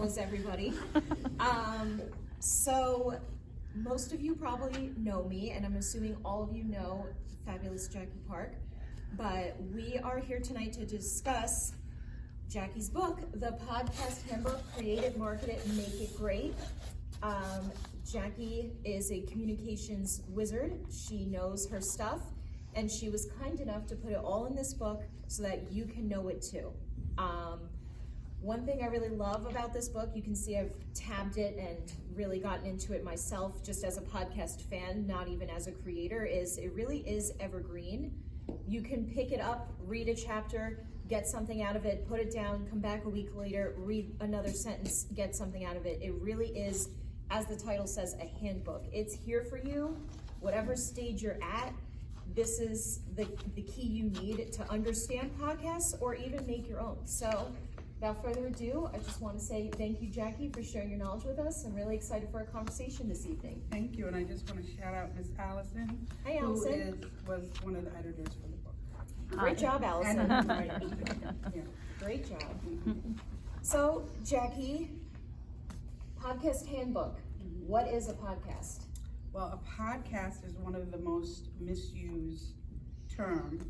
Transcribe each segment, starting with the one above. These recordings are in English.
well as everybody. So most of you probably know me, and I'm assuming all of you know fabulous Jackie Park, but we are here tonight to discuss Jackie's book, The Podcast Handbook, Create It, Market It, Make It Great. Jackie is a communications wizard. She knows her stuff, and she was kind enough to put it all in this book so that you can know it too. One thing I really love about this book, you can see I've tabbed it and really gotten into it myself just as a podcast fan, not even as a creator, is it really is evergreen. You can pick it up, read a chapter, get something out of it, put it down, come back a week later, read another sentence, get something out of it. It really is, as the title says, a handbook. It's here for you, whatever stage you're at. This is the key you need to understand podcasts or even make your own. So without further ado, I just want to say thank you, Jackie, for sharing your knowledge with us. I'm really excited for our conversation this evening. Thank you, and I just want to shout out Miss Allison, Hi, Allison. who was one of the editors for the book. Great job, Allison. Yeah. Great job. So, Jackie, podcast handbook. What is a podcast? Well, a podcast is one of the most misused terms.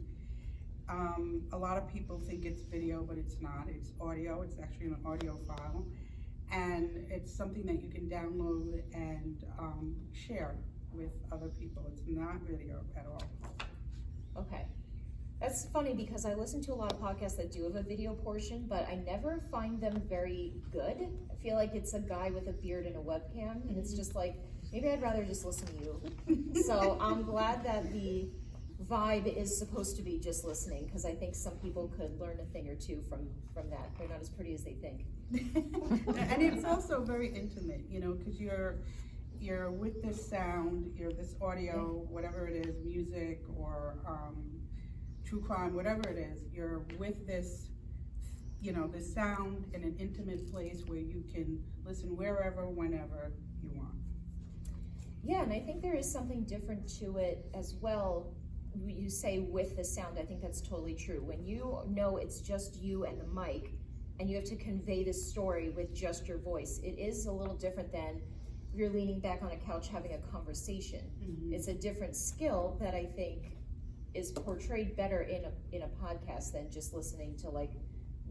A lot of people think it's video, but it's not. It's audio. It's actually an audio file. And it's something that you can download and share with other people. It's not video at all. Okay. That's funny because I listen to a lot of podcasts that do have a video portion, but I never find them very good. I feel like it's a guy with a beard and a webcam, and it's just like, maybe I'd rather just listen to you. So I'm glad that the vibe is supposed to be just listening, because I think some people could learn a thing or two from that. They're not as pretty as they think. And it's also very intimate, you know, because you're with this sound, you're this audio, whatever it is, music or true crime, whatever it is, you're with this, you know, this sound in an intimate place where you can listen wherever, whenever you want. Yeah, and I think there is something different to it as well. You say with the sound, I think that's totally true. When you know it's just you and the mic, and you have to convey this story with just your voice, it is a little different than if you're leaning back on a couch having a conversation. Mm-hmm. It's a different skill that I think is portrayed better in a podcast than just listening to like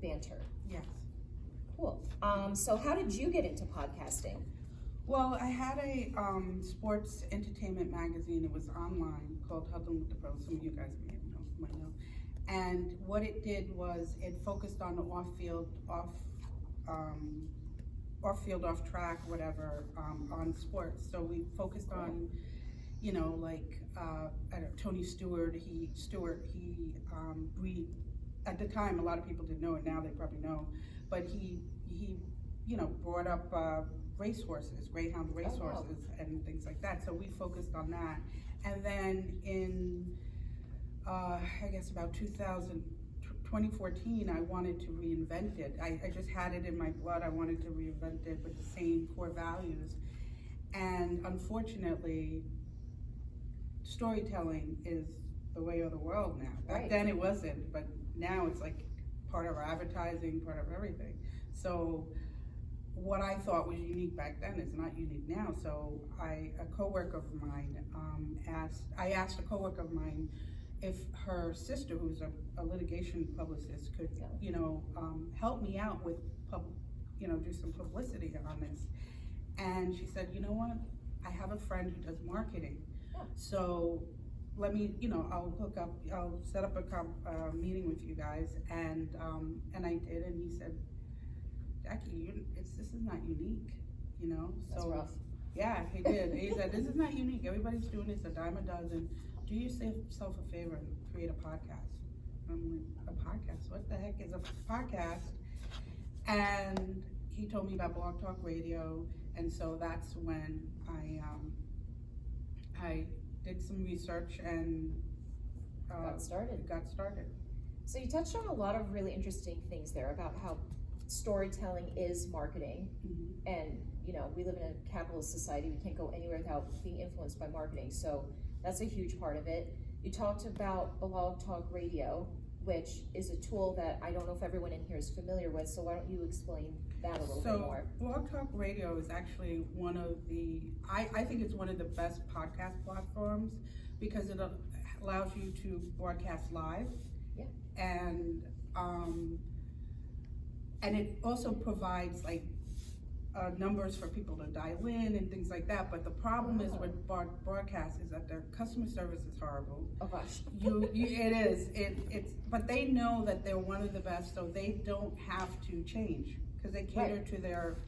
banter. Yes. Cool. So how did you get into podcasting? Well, I had a sports entertainment magazine. It was online called Huddling with the Pros. Some of you guys might know. And what it did was it focused on the off-field, off-track, whatever, on sports. So we focused on, you know, like I don't know, Tony Stewart. He at the time a lot of people didn't know it. Now they probably know, but he you know, brought up racehorses, greyhound racehorses, and things like that. So we focused on that. And then in, I guess about 2014, I wanted to reinvent it. I just had it in my blood. I wanted to reinvent it with the same core values. And unfortunately, storytelling is the way of the world now. Back then it wasn't, but now it's like part of our advertising, part of everything. So what I thought was unique back then is not unique now. So a coworker of mine asked a coworker of mine if her sister, who's a litigation publicist, could, you know, help me out with, you know, do some publicity on this. And she said, you know what? I have a friend who does marketing. So let me, you know, I'll set up a meeting with you guys. And I did, and he said, Jackie, this is not unique, you know? That's rough. Yeah, he did. He said, this is not unique. Everybody's doing this a dime a dozen. Do yourself a favor and create a podcast. I'm like, a podcast? What the heck is a podcast? And he told me about Blog Talk Radio, and so that's when I did some research and got started. So you touched on a lot of really interesting things there about how storytelling is marketing. Mm-hmm. And you know, we live in a capitalist society. We can't go anywhere without being influenced by marketing. So that's a huge part of it. You talked about Blog Talk Radio. which is a tool that I don't know if everyone in here is familiar with, so why don't you explain that a little bit more? Blog Talk Radio is actually one of the, I think it's one of the best podcast platforms because it allows you to broadcast live. Yeah. And it also provides like numbers for people to dial in and things like that. But the problem is with broadcast is that their customer service is horrible. Oh gosh. It is. But they know that they're one of the best, so they don't have to change because they cater to their,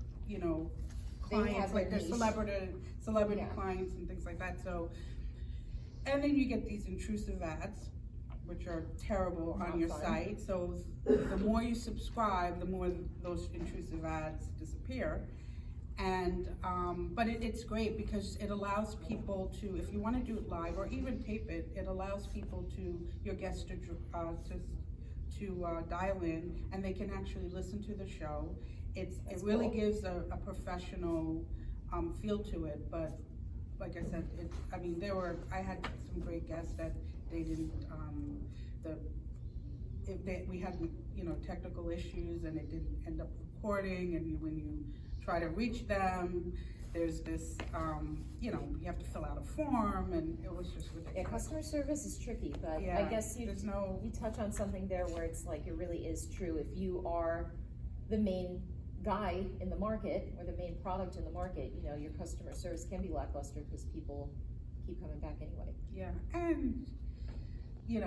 clients, like their celebrity clients and things like that. So, and then you get these intrusive ads, which are terrible on your site. So the more you subscribe, the more those intrusive ads disappear. And but it's great because it allows people to, if you want to do it live or even tape it, it allows people your guests to dial in, and they can actually listen to the show. It really gives a professional feel to it. But like I said, I had some great guests that they didn't. We had technical issues and it didn't end up recording, and when you try to reach them, there's this you have to fill out a form, and it was just ridiculous. Yeah, customer service is tricky, but I guess you touch on something there where it's like it really is true. If you are the main guy in the market or the main product in the market, your customer service can be lackluster because people keep coming back anyway. Yeah, and you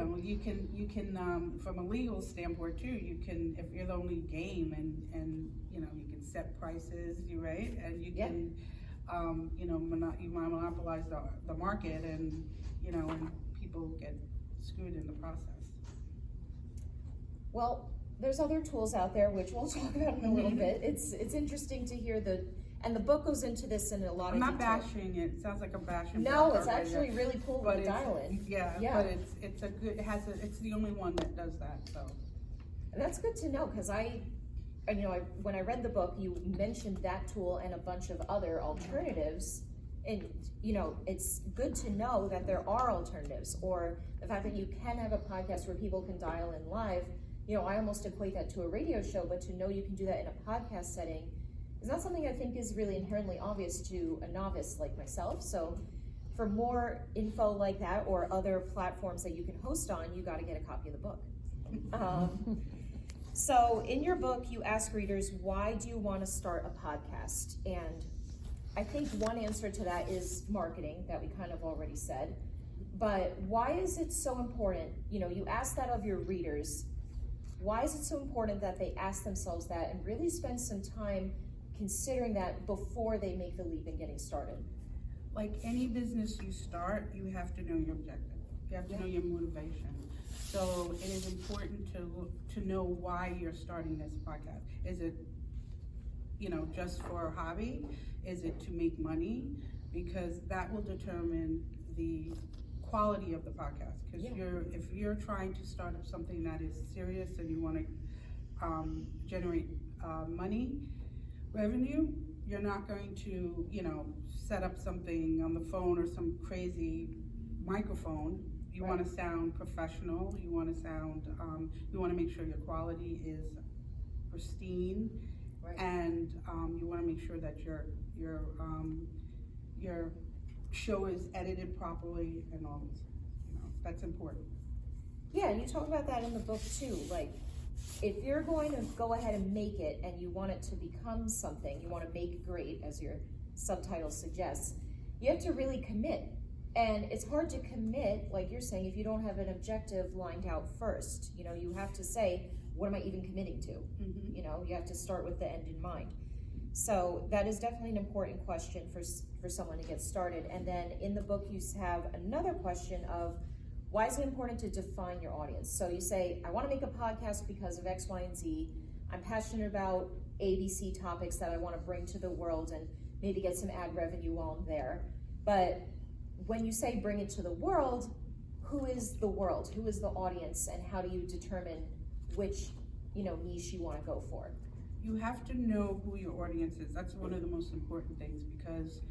can from a legal standpoint too, you can, if you're the only game and you can set prices, right? And you can, you monopolize the market, and and people get screwed in the process. Well, there's other tools out there which we'll talk about in a little bit. It's interesting to hear and the book goes into this in a lot of detail. I'm not bashing it. It sounds like I'm bashing. No, it's actually really cool with the dial-in. Yeah, but it's the only one that does that. So and that's good to know because when I read the book, you mentioned that tool and a bunch of other alternatives, and it's good to know that there are alternatives, or the fact that you can have a podcast where people can dial in live. I almost equate that to a radio show, but to know you can do that in a podcast setting is not something I think is really inherently obvious to a novice like myself. So for more info like that or other platforms that you can host on, you got to get a copy of the book. So in your book, you ask readers, why do you want to start a podcast? And I think one answer to that is marketing, that we kind of already said. But why is it so important? You ask that of your readers. Why is it so important that they ask themselves that and really spend some time considering that before they make the leap in getting started? Like any business you start, you have to know your objective. You have to know your motivation. So it is important to know why you're starting this podcast. Is it, just for a hobby? Is it to make money? Because that will determine the quality of the podcast. Because if you're trying to start up something that is serious and you want to generate revenue, you're not going to, set up something on the phone or some crazy microphone. You want to sound professional. You want to sound. You want to make sure your quality is pristine, and you want to make sure that your show is edited properly and all this. That's important. Yeah, and you talk about that in the book too. Like, if you're going to go ahead and make it and you want it to become something, you want to make great, as your subtitle suggests, you have to really commit. And it's hard to commit, like you're saying, if you don't have an objective lined out first. You have to say, what am I even committing to? Mm-hmm. You have to start with the end in mind. So that is definitely an important question for someone to get started. And then in the book, you have another question of, why is it important to define your audience? So you say, I want to make a podcast because of X, Y, and Z. I'm passionate about ABC topics that I want to bring to the world and maybe get some ad revenue while I'm there. But when you say bring it to the world, who is the world? Who is the audience? And how do you determine which niche you want to go for? You have to know who your audience is. That's one of the most important things, because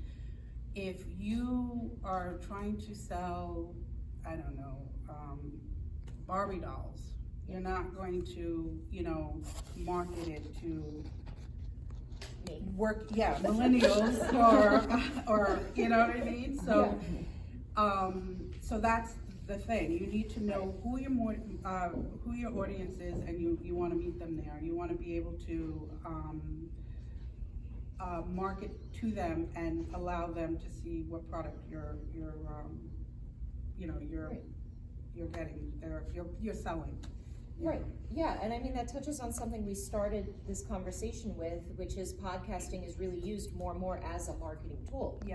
if you are trying to sell, I don't know, Barbie dolls, You're not going to, you know, market it to Me. millennials or you know what I mean? So, so that's the thing. You need to know who your audience is, and you want to meet them there. You want to be able to market to them and allow them to see what product you're getting, you're selling. Right, yeah, and I mean, that touches on something we started this conversation with, which is podcasting is really used more and more as a marketing tool. Yeah.